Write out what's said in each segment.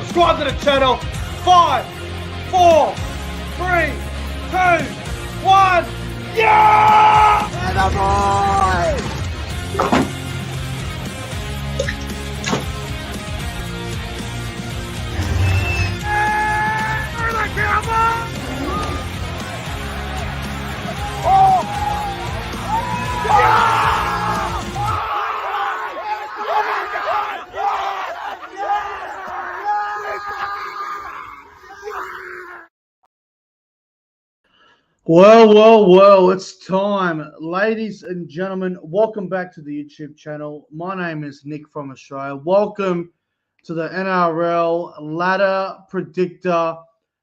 subscribe to the channel. 5, 4, 3, 2, 1. Yeah! And a boy! Well, it's time. Ladies and gentlemen, welcome back to the YouTube channel. My name is Nick from Australia. Welcome to the NRL Ladder Predictor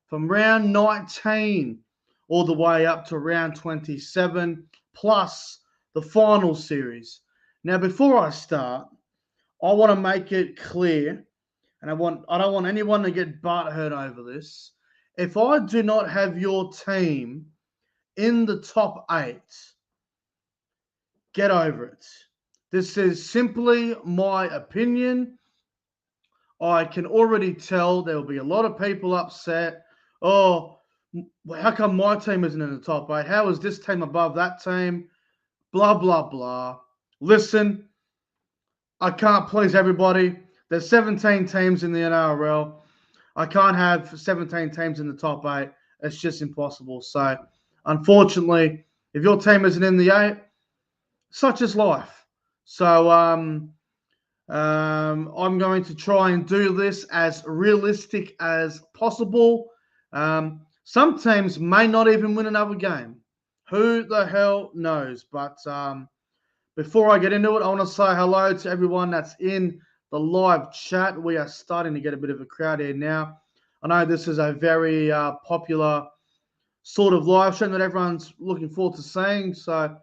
from round 19 all the way up to round 27, plus the final series. Now, before I start, I want to make it clear, and I don't want anyone to get butthurt over this. If I do not have your team in the top 8, get over it. This is simply my opinion. I can already tell there will be a lot of people upset. Oh, how come my team isn't in the top 8? How is this team above that team? Blah, blah, blah. Listen, I can't please everybody. There's 17 teams in the NRL. I can't have 17 teams in the top 8. It's just impossible. So, unfortunately, if your team isn't in the 8, such is life. So I'm going to try and do this as realistic as possible. Some teams may not even win another game. Who the hell knows? But before I get into it, I want to say hello to everyone that's in the live chat. We are starting to get a bit of a crowd here now. I know this is a very popular sort of live show that everyone's looking forward to seeing. So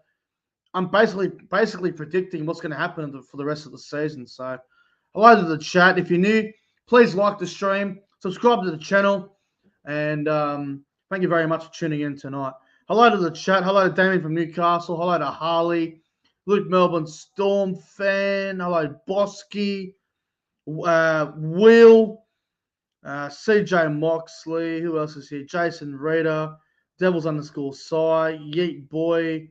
I'm basically predicting what's going to happen for the rest of the season. So hello to the chat. If you're new, please like the stream, subscribe to the channel, and thank you very much for tuning in tonight. Hello to the chat. Hello to Damien from Newcastle. Hello to Harley, Luke Melbourne Storm fan. Hello Bosky, Will, CJ Moxley. Who else is here? Jason Reader. Devils _Psy, Yeet Boy.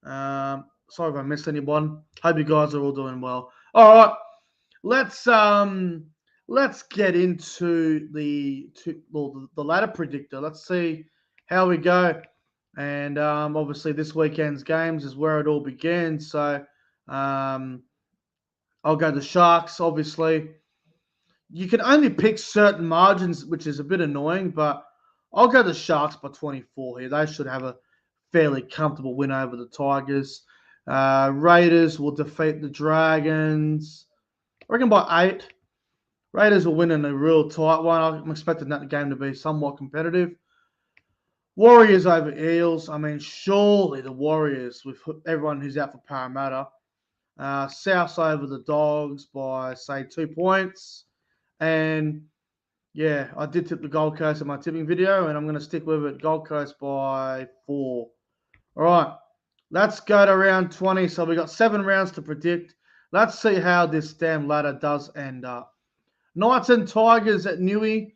Sorry if I missed anyone. Hope you guys are all doing well. All right, let's get into the ladder predictor. Let's see how we go. And obviously this weekend's games is where it all begins. So I'll go the Sharks. Obviously, you can only pick certain margins, which is a bit annoying, but I'll go the Sharks by 24 here. They should have a fairly comfortable win over the Tigers. Raiders will defeat the Dragons. I reckon by 8. Raiders will win in a real tight one. I'm expecting that game to be somewhat competitive. Warriors over Eels. I mean, surely the Warriors, with everyone who's out for Parramatta. Souths over the Dogs by, say, 2 points. And yeah, I did tip the Gold Coast in my tipping video, and I'm going to stick with it. Gold Coast by 4. All right, let's go to round 20. So we got 7 rounds to predict. Let's see how this damn ladder does end up. Knights and Tigers at Newey.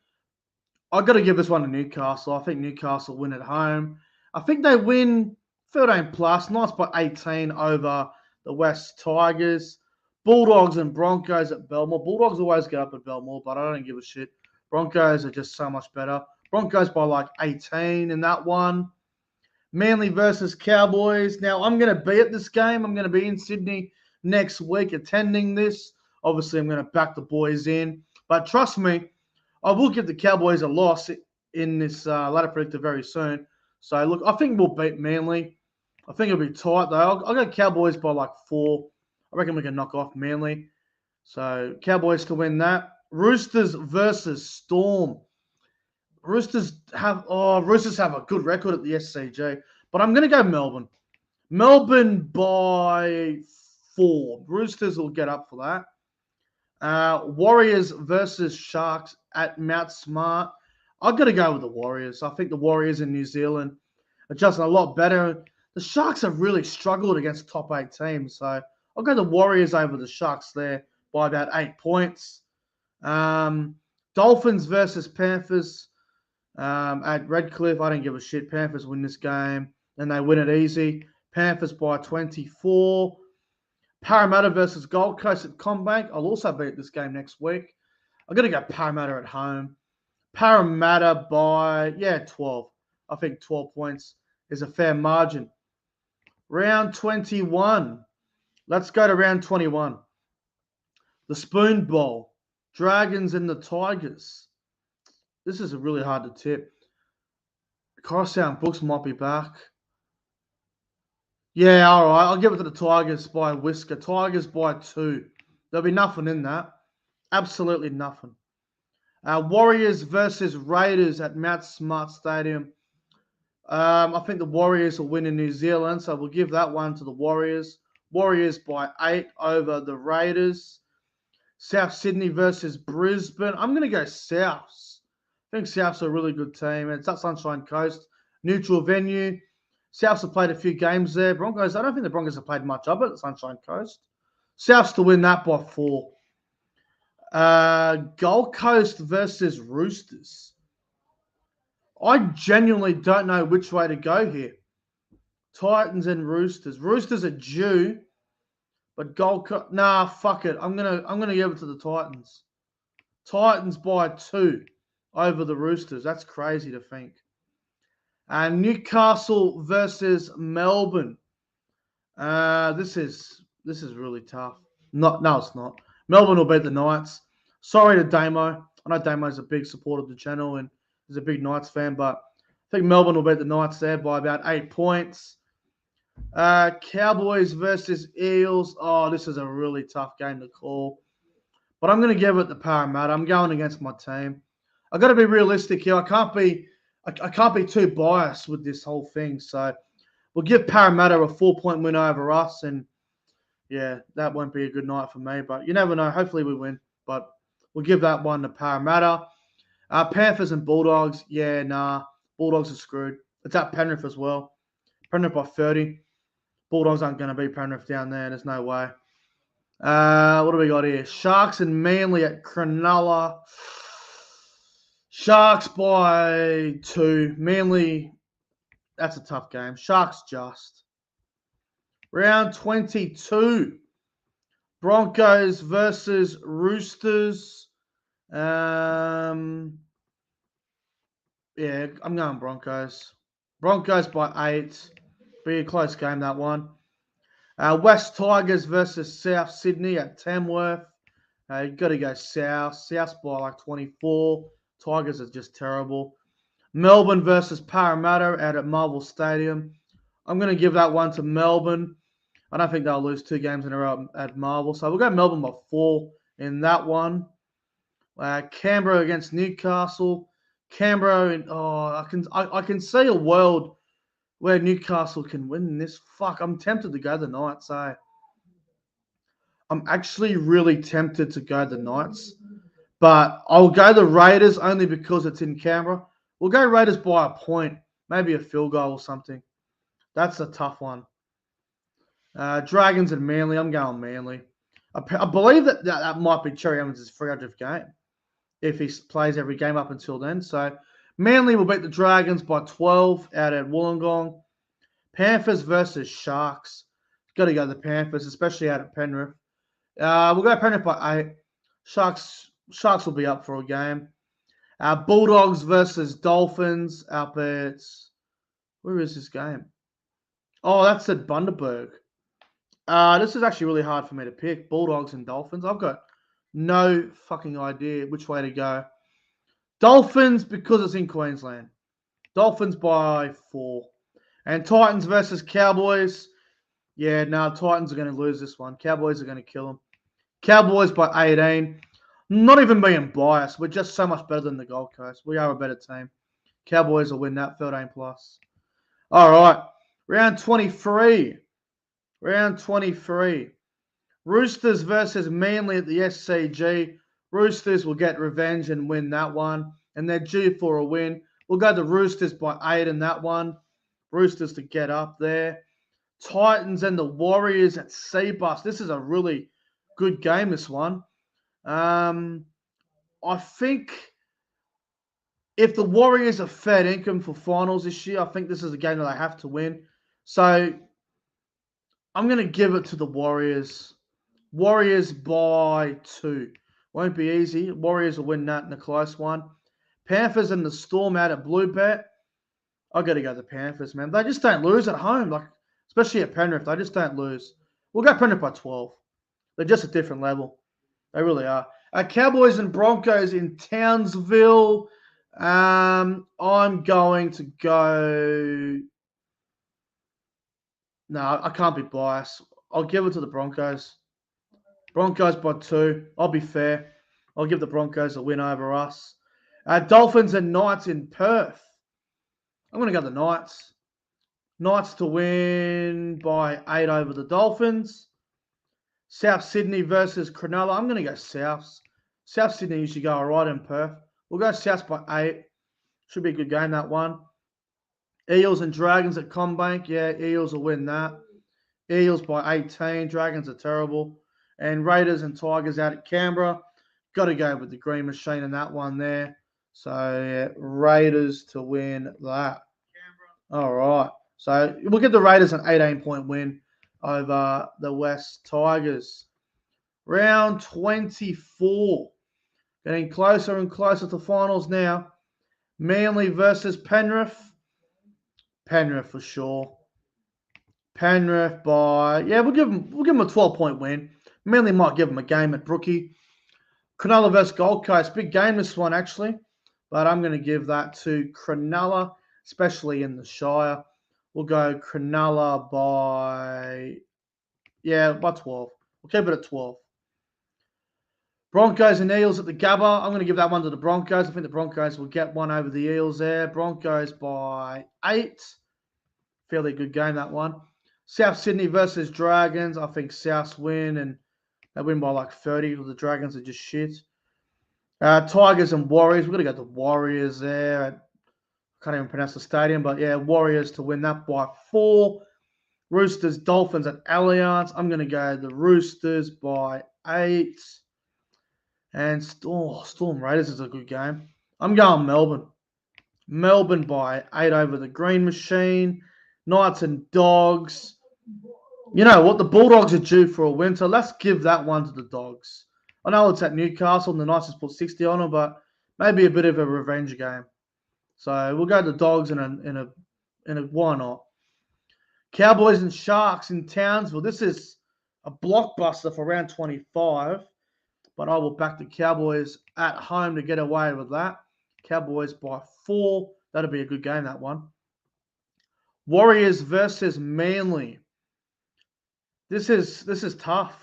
I've got to give this one to Newcastle. I think Newcastle win at home. I think they win 13 plus. Knights by 18 over the West Tigers. Bulldogs and Broncos at Belmore. Bulldogs always get up at Belmore, but I don't give a shit. Broncos are just so much better. Broncos by like 18 in that one. Manly versus Cowboys. Now, I'm going to be at this game. I'm going to be in Sydney next week attending this. Obviously, I'm going to back the boys in. But trust me, I will give the Cowboys a loss in this ladder predictor very soon. So, look, I think we'll beat Manly. I think it'll be tight, though. I'll go Cowboys by like 4. I reckon we can knock off Manly. So, Cowboys to win that. Roosters versus Storm. Roosters have a good record at the SCG, but I'm going to go Melbourne. Melbourne by 4. Roosters will get up for that. Warriors versus Sharks at Mount Smart. I've got to go with the Warriors. I think the Warriors in New Zealand are just a lot better. The Sharks have really struggled against top 8 teams, so I'll go the Warriors over the Sharks there by about 8 points. Dolphins versus Panthers at Redcliffe. I don't give a shit. Panthers win this game, and they win it easy. Panthers by 24. Parramatta versus Gold Coast at Combank. I'll also beat this game next week. I'm going to go Parramatta at home. Parramatta by, 12. I think 12 points is a fair margin. Round 21. Let's go to round 21. The Spoon Bowl. Dragons and the Tigers. This is really hard to tip. Crosstown Brooks might be back. Yeah, all right. I'll give it to the Tigers by a whisker. Tigers by 2. There'll be nothing in that. Absolutely nothing. Warriors versus Raiders at Mount Smart Stadium. I think the Warriors will win in New Zealand, so we'll give that one to the Warriors. Warriors by 8 over the Raiders. South Sydney versus Brisbane. I'm going to go Souths. I think Souths are a really good team. It's at Sunshine Coast. Neutral venue. Souths have played a few games there. Broncos, I don't think the Broncos have played much of it at Sunshine Coast. Souths to win that by 4. Gold Coast versus Roosters. I genuinely don't know which way to go here. Titans and Roosters. Roosters are due, but Gold Coast. Nah, fuck it. I'm gonna give it to the Titans. Titans by 2 over the Roosters. That's crazy to think. Newcastle versus Melbourne. This is really tough. No, it's not. Melbourne will beat the Knights. Sorry to Damo. I know Damo's a big supporter of the channel and is a big Knights fan, but I think Melbourne will beat the Knights there by about 8 points. Cowboys versus Eels. Oh, this is a really tough game to call. But I'm going to give it to Parramatta. I'm going against my team. I've got to be realistic here. I can't be too biased with this whole thing. So we'll give Parramatta a 4-point win over us. And, yeah, that won't be a good night for me. But you never know. Hopefully we win. But we'll give that one to Parramatta. Panthers and Bulldogs. Yeah, nah. Bulldogs are screwed. It's at Penrith as well. Penrith by 30. Bulldogs aren't going to beat Penrith down there. There's no way. What do we got here? Sharks and Manly at Cronulla. Sharks by 2. Manly, that's a tough game. Sharks just. Round 22. Broncos versus Roosters. Yeah, I'm going Broncos. Broncos by 8. Be a close game, that one. West Tigers versus South Sydney at Tamworth. You've got to go South. South by like 24. Tigers are just terrible. Melbourne versus Parramatta out at Marvel Stadium. I'm going to give that one to Melbourne. I don't think they'll lose 2 games in a row at Marvel. So we'll go Melbourne by 4 in that one. Canberra against Newcastle. Canberra, I can see a world where Newcastle can win this. Fuck, I'm tempted to go the Knights. I'm actually really tempted to go the Knights. But I'll go the Raiders only because it's in Canberra. We'll go Raiders by a point. Maybe a field goal or something. That's a tough one. Dragons and Manly. I'm going Manly. I believe that might be Cherry Evans' 300th game if he plays every game up until then. So Manly will beat the Dragons by 12 out at Wollongong. Panthers versus Sharks. Got to go the Panthers, especially out at Penrith. We'll go Penrith by 8. Sharks will be up for a game. Bulldogs versus Dolphins up at... Where is this game? Oh, that's at Bundaberg. This is actually really hard for me to pick. Bulldogs and Dolphins. I've got no fucking idea which way to go. Dolphins because it's in Queensland. Dolphins by 4. And Titans versus Cowboys. Yeah, no, Titans are going to lose this one. Cowboys are going to kill them. Cowboys by 18. Not even being biased. We're just so much better than the Gold Coast. We are a better team. Cowboys will win that 13 plus. All right. Round 23. Round 23. Roosters versus Manly at the SCG. Roosters will get revenge and win that one. And they're due for a win. We'll go the Roosters by 8 in that one. Roosters to get up there. Titans and the Warriors at Seabus. This is a really good game, this one. I think if the Warriors are fed income for finals this year, I think this is a game that they have to win. So I'm going to give it to the Warriors. Warriors by 2. Won't be easy. Warriors will win that in a close one. Panthers and the Storm out at Blue Bet. I got to go the Panthers, man. They just don't lose at home, like especially at Penrith. They just don't lose. We'll go Penrith by 12. They're just a different level. They really are. Cowboys and Broncos in Townsville. I'm going to go. No, I can't be biased. I'll give it to the Broncos. Broncos by 2. I'll be fair. I'll give the Broncos a win over us. Dolphins and Knights in Perth. I'm going to go the Knights. Knights to win by 8 over the Dolphins. South Sydney versus Cronulla. I'm going to go Souths. South Sydney usually go all right in Perth. We'll go Souths by 8. Should be a good game, that one. Eels and Dragons at CommBank. Yeah, Eels will win that. Eels by 18. Dragons are terrible. And Raiders and Tigers out at Canberra. Got to go with the Green Machine in that one there. So, yeah, Raiders to win that. All right. So, we'll give the Raiders an 18-point win over the West Tigers. Round 24. Getting closer and closer to finals now. Manly versus Penrith. Penrith for sure. Penrith by... Yeah, we'll give them a 12-point win. Manly might give them a game at Brookie. Cronulla versus Gold Coast. Big game this one, actually. But I'm going to give that to Cronulla, especially in the Shire. We'll go Cronulla by 12. We'll keep it at 12. Broncos and Eels at the Gabba. I'm going to give that one to the Broncos. I think the Broncos will get one over the Eels there. Broncos by 8. Fairly good game, that one. South Sydney versus Dragons. I think Souths win, and they win by like 30. The Dragons are just shit. Tigers and Warriors. We're going to go the Warriors there. I can't even pronounce the stadium, but yeah, Warriors to win that by 4. Roosters, Dolphins at Allianz. I'm going to go the Roosters by 8. And Storm Raiders is a good game. I'm going Melbourne. Melbourne by 8 over the Green Machine. Knights and Dogs. You know what? The Bulldogs are due for a win, so let's give that one to the Dogs. I know it's at Newcastle and the Knights has put 60 on them, but maybe a bit of a revenge game. So we'll go to the Dogs in a why not? Cowboys and Sharks in Townsville. This is a blockbuster for round 25. But I will back the Cowboys at home to get away with that. Cowboys by 4. That'll be a good game, that one. Warriors versus Manly. This is tough.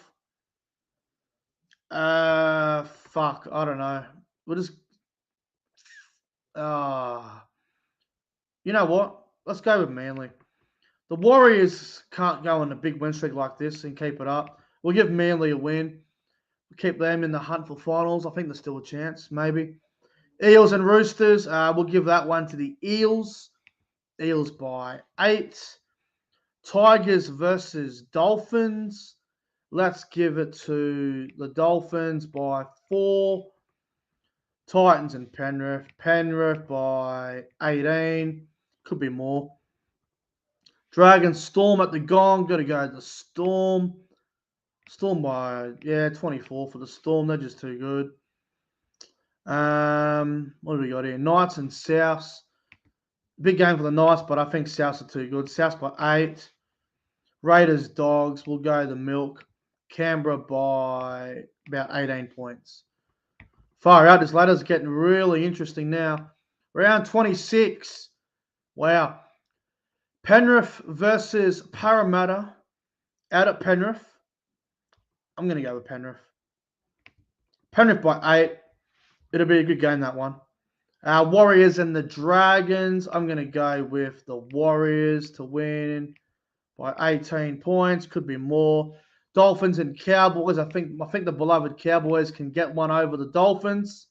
Fuck, I don't know. We'll just... you know what? Let's go with Manly. The Warriors can't go on a big win streak like this and keep it up. We'll give Manly a win. Keep them in the hunt for finals. I think there's still a chance, maybe. Eels and Roosters. We'll give that one to the Eels. Eels by 8. Tigers versus Dolphins. Let's give it to the Dolphins by 4. Titans and Penrith. Penrith by 18. Could be more. Dragons Storm at the Gong. Got to go to the Storm. Storm by, 24 for the Storm. They're just too good. What do we got here? Knights and Souths. Big game for the Knights, but I think Souths are too good. Souths by 8. Raiders, Dogs. We'll go the Milk. Canberra by about 18 points. Far out. This ladder's getting really interesting now. Round 26. Wow. Penrith versus Parramatta. Out at Penrith. I'm going to go with Penrith. Penrith by 8. It'll be a good game, that one. Warriors and the Dragons. I'm going to go with the Warriors to win by 18 points. Could be more. Dolphins and Cowboys. I think the beloved Cowboys can get one over the Dolphins.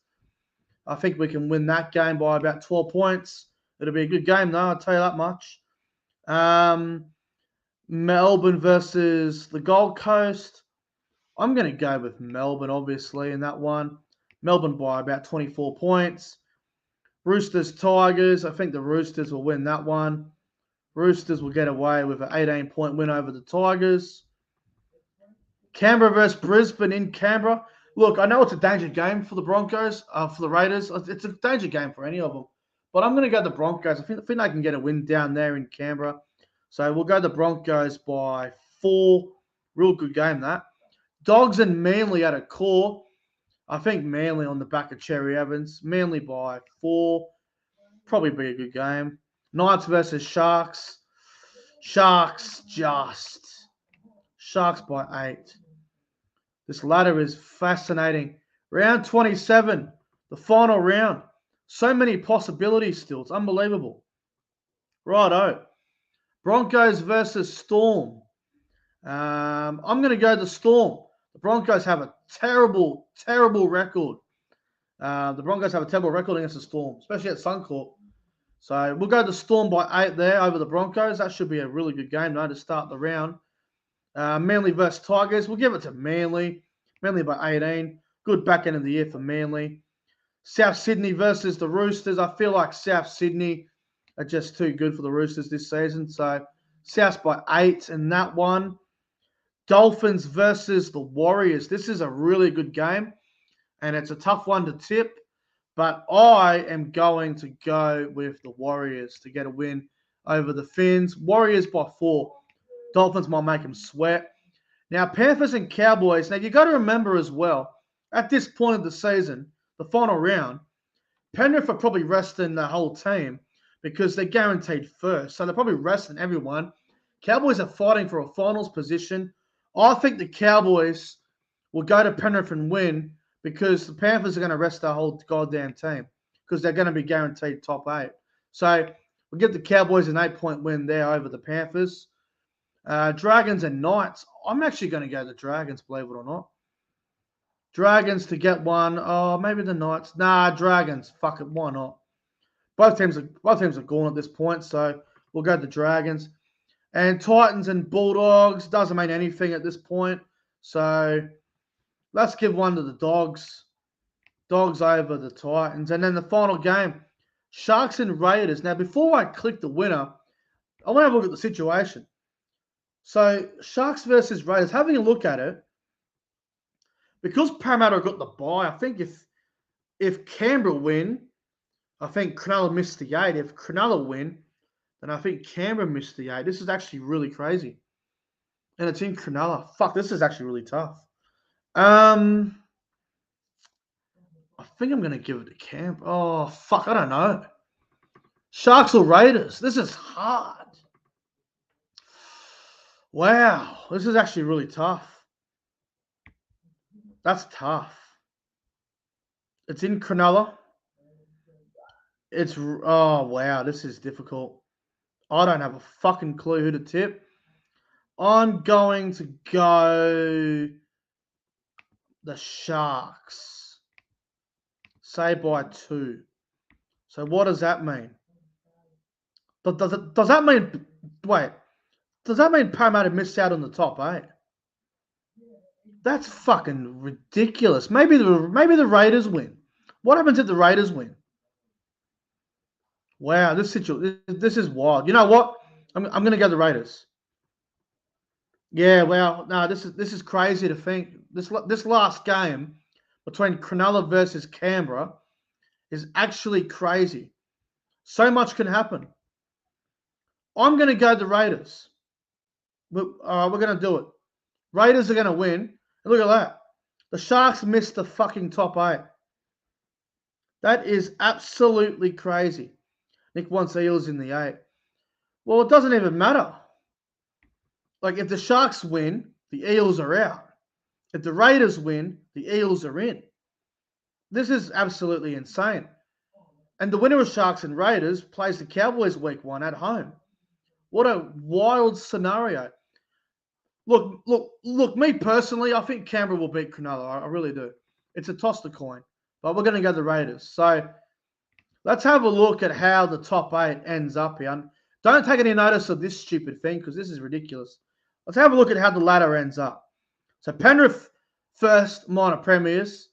I think we can win that game by about 12 points. It'll be a good game, though. I'll tell you that much. Melbourne versus the Gold Coast. I'm going to go with Melbourne, obviously, in that one. Melbourne by about 24 points. Roosters, Tigers. I think the Roosters will win that one. Roosters will get away with an 18-point win over the Tigers. Canberra versus Brisbane in Canberra. Look, I know it's a danger game for the Broncos, for the Raiders. It's a danger game for any of them. But I'm going to go the Broncos. I think they can get a win down there in Canberra. So we'll go the Broncos by 4. Real good game, that. Dogs and Manly at a core. I think Manly on the back of Cherry Evans. Manly by 4. Probably be a good game. Knights versus Sharks. Sharks by 8. This ladder is fascinating. Round 27, the final round. So many possibilities still. It's unbelievable. Righto. Broncos versus Storm. I'm going to go the Storm. The Broncos have a terrible, terrible record. The Broncos have a terrible record against the Storm, especially at Suncorp. So we'll go the Storm by 8 there over the Broncos. That should be a really good game, though, to start the round. Manly versus Tigers. We'll give it to Manly. Manly by 18. Good back end of the year for Manly. South Sydney versus the Roosters. I feel like South Sydney are just too good for the Roosters this season. So South by 8 in that one. Dolphins versus the Warriors. This is a really good game, and it's a tough one to tip. But I am going to go with the Warriors to get a win over the Finns. Warriors by 4. Dolphins might make them sweat. Now, Panthers and Cowboys. Now, you've got to remember as well, at this point of the season, the final round, Penrith are probably resting the whole team because they're guaranteed first. So they're probably resting everyone. Cowboys are fighting for a finals position. I think the Cowboys will go to Penrith and win because the Panthers are going to rest their whole goddamn team because they're going to be guaranteed top 8. So we'll give the Cowboys an 8-point win there over the Panthers. Dragons and Knights. I'm actually going to go the Dragons, believe it or not. Dragons to get one. Oh, maybe the Knights. Nah, Dragons. Fuck it. Why not? Both teams are gone at this point, so we'll go the Dragons. And Titans and Bulldogs. Doesn't mean anything at this point. So let's give one to the Dogs. Dogs over the Titans. And then the final game, Sharks and Raiders. Now, before I click the winner, I want to have a look at the situation. So, Sharks versus Raiders, having a look at it, because Parramatta got the bye, I think if Canberra win, I think Cronulla missed the 8. If Cronulla win, then I think Canberra missed the 8. This is actually really crazy. And it's in Cronulla. Fuck, this is actually really tough. I think I'm going to give it to Canberra. Oh, fuck, I don't know. Sharks or Raiders? This is hard. Wow, this is actually really tough. That's tough. It's in Cronulla. Oh, wow, this is difficult. I don't have a fucking clue who to tip. I'm going to go the Sharks. Say by 2. So what does that mean? Does that mean... Wait. Does that mean Parramatta missed out on the top 8? That's fucking ridiculous. Maybe the Raiders win. What happens if the Raiders win? Wow, this is wild. You know what? I'm going to go the Raiders. Yeah, well, no, this is crazy to think. This last game between Cronulla versus Canberra is actually crazy. So much can happen. I'm going to go the Raiders. We're going to do it. Raiders are going to win. And look at that. The Sharks missed the fucking top 8. That is absolutely crazy. Nick wants Eels in the 8. Well, it doesn't even matter. Like, if the Sharks win, the Eels are out. If the Raiders win, the Eels are in. This is absolutely insane. And the winner of Sharks and Raiders plays the Cowboys week 1 at home. What a wild scenario. Look, me personally, I think Canberra will beat Cronulla. I really do. It's a toss the coin. But we're going to go the Raiders. So let's have a look at how the top 8 ends up here. Don't take any notice of this stupid thing because this is ridiculous. Let's have a look at how the ladder ends up. So Penrith first, minor premiers.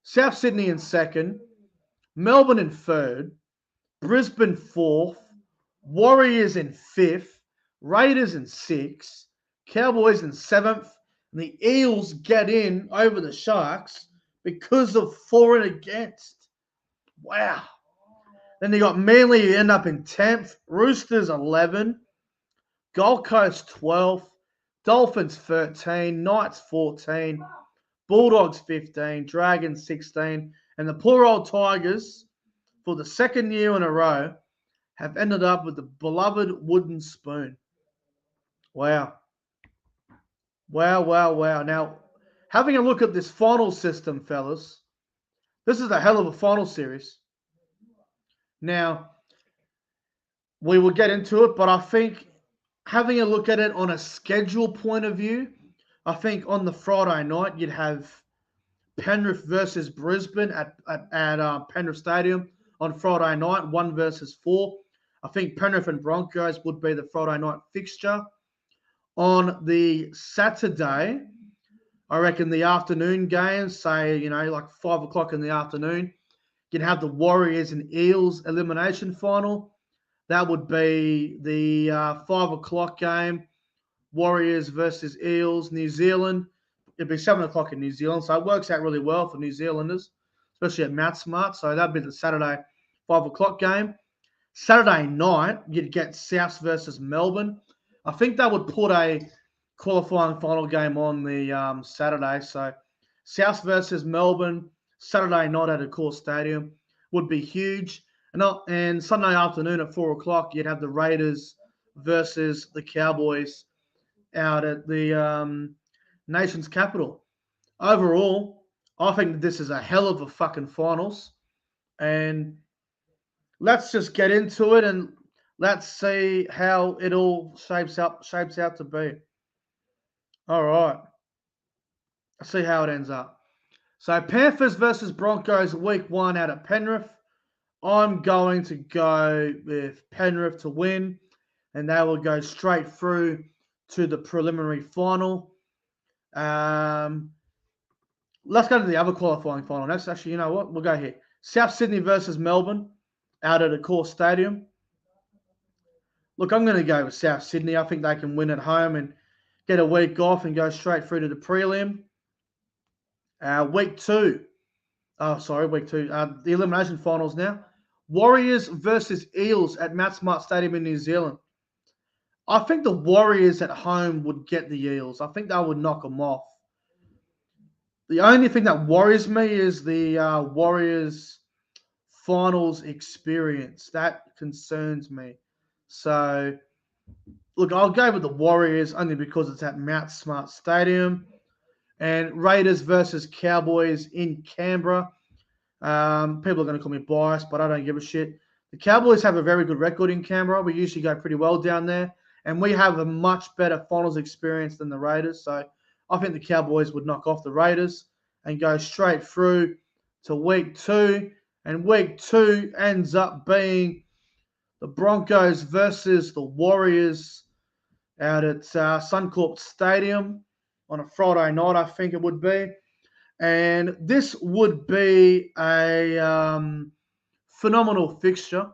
South Sydney in second, Melbourne in third, Brisbane fourth, Warriors in fifth, Raiders in sixth, Cowboys in seventh, and the Eels get in over the Sharks because of for and against. Wow. Then you got Manly, who end up in 10th, Roosters 11, Gold Coast 12th, Dolphins 13, Knights 14, Bulldogs 15, Dragons 16, and the poor old Tigers, for the second year in a row, have ended up with the beloved wooden spoon. Wow. Wow, wow, wow. Now, having a look at this final system, fellas, this is a hell of a final series. Now, we will get into it, but I think having a look at it on a schedule point of view, I think on the Friday night, you'd have Penrith versus Brisbane at Penrith Stadium on Friday night, 1 versus 4. I think Penrith and Broncos would be the Friday night fixture. On the Saturday, I reckon the afternoon games, say, like 5 o'clock in the afternoon, you'd have the Warriors and Eels elimination final. That would be the 5 o'clock game, Warriors versus Eels, New Zealand. It'd be 7 o'clock in New Zealand, so it works out really well for New Zealanders, especially at Mount Smart. So that'd be the Saturday 5 o'clock game. Saturday night, you'd get Souths versus Melbourne. I think that would put a qualifying final game on the Saturday. So Souths versus Melbourne, Saturday night at Accor Stadium would be huge. And Sunday afternoon at 4 o'clock, you'd have the Raiders versus the Cowboys out at the nation's capital. Overall, I think that this is a hell of a fucking finals. And let's just get into it and let's see how it all shapes out to be. All right. Let's see how it ends up. So Panthers versus Broncos week 1 out at Penrith. I'm going to go with Penrith to win, and they will go straight through to the preliminary final. Let's go to the other qualifying final. Next, actually, you know what? We'll go here. South Sydney versus Melbourne out at Accor Stadium. Look, I'm going to go with South Sydney. I think they can win at home and get a week off and go straight through to the prelim. Week 2. Week 2. The elimination finals now. Warriors versus Eels at Mount Smart Stadium in New Zealand. I think the Warriors at home would get the Eels. I think they would knock them off. The only thing that worries me is the Warriors finals experience. That concerns me. So, look, I'll go with the Warriors only because it's at Mount Smart Stadium. And Raiders versus Cowboys in Canberra. People are going to call me biased, but I don't give a shit. The Cowboys have a very good record in Canberra. We usually go pretty well down there. And we have a much better finals experience than the Raiders. So I think the Cowboys would knock off the Raiders and go straight through to week 2. And week 2 ends up being the Broncos versus the Warriors out at Suncorp Stadium on a Friday night, I think it would be. And this would be a phenomenal fixture.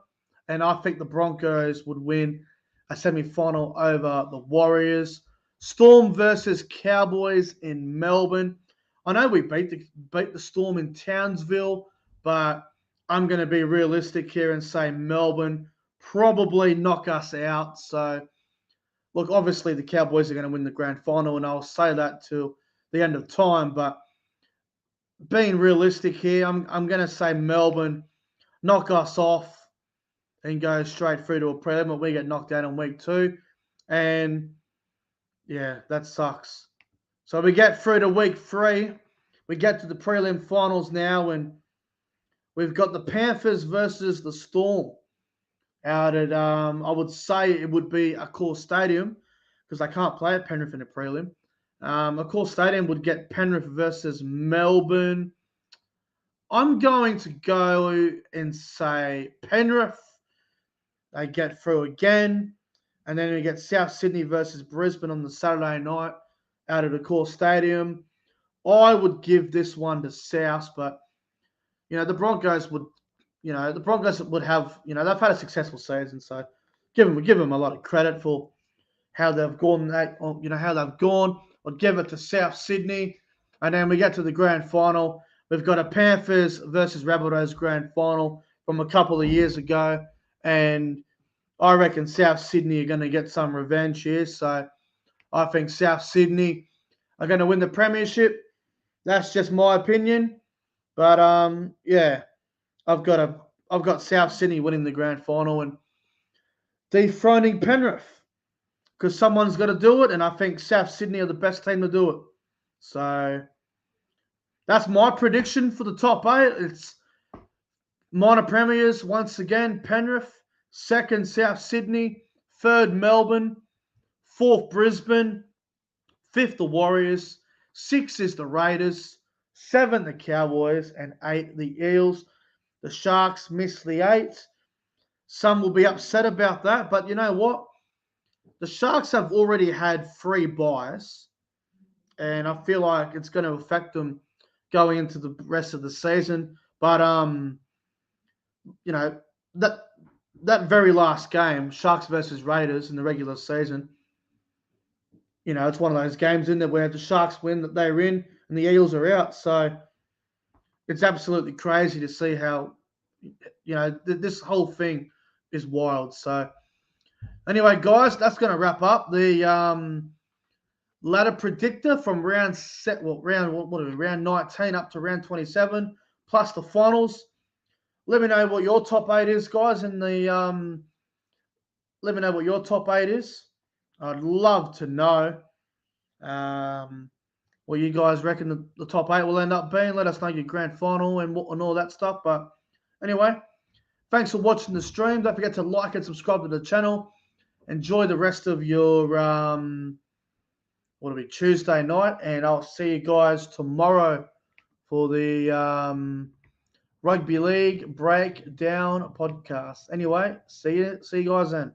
And I think the Broncos would win a semi-final over the Warriors. Storm versus Cowboys in Melbourne. I know we beat the Storm in Townsville, but I'm going to be realistic here and say Melbourne probably knock us out. So, look, obviously the Cowboys are going to win the grand final, and I'll say that till the end of time. But being realistic here, I'm going to say Melbourne knock us off and go straight through to a prelim, but we get knocked out in week 2. And, yeah, that sucks. So we get through to week 3. We get to the prelim finals now, and we've got the Panthers versus the Storm out at, I would say it would be Accor Stadium because they can't play at Penrith in a prelim. Accor Stadium would get Penrith versus Melbourne. I'm going to go and say Penrith. They get through again. And then we get South Sydney versus Brisbane on the Saturday night out at Accor Stadium. I would give this one to South, but the Broncos would, the Broncos would have, they've had a successful season, so give them a lot of credit for how they've gone. How they've gone. I'd give it to South Sydney, and then we get to the grand final. We've got a Panthers versus Rabbitohs grand final from a couple of years ago, and I reckon South Sydney are going to get some revenge here. So I think South Sydney are going to win the premiership. That's just my opinion, but yeah, I've got South Sydney winning the grand final and dethroning Penrith because someone's got to do it, and I think South Sydney are the best team to do it. So that's my prediction for the top 8. It's minor premiers once again: Penrith, second South Sydney, third Melbourne, fourth Brisbane, fifth the Warriors, 6 is the Raiders, 7 the Cowboys, and 8 the Eels. The Sharks missed the 8. Some will be upset about that, but you know what? The Sharks have already had 3 buys, and I feel like it's going to affect them going into the rest of the season. But that very last game, Sharks versus Raiders in the regular season, it's one of those games in there where the Sharks win, that they're in, and the Eels are out. So it's absolutely crazy to see how, this whole thing is wild. So anyway, guys, that's going to wrap up the ladder predictor from round 19 up to round 27, plus the finals. Let me know what your top 8 is, guys. Let me know what your top 8 is. I'd love to know what you guys reckon the top 8 will end up being. Let us know your grand final and all that stuff. But anyway, thanks for watching the stream. Don't forget to like and subscribe to the channel. Enjoy the rest of your Tuesday night, and I'll see you guys tomorrow for the Rugby League Breakdown podcast. Anyway, see you guys then.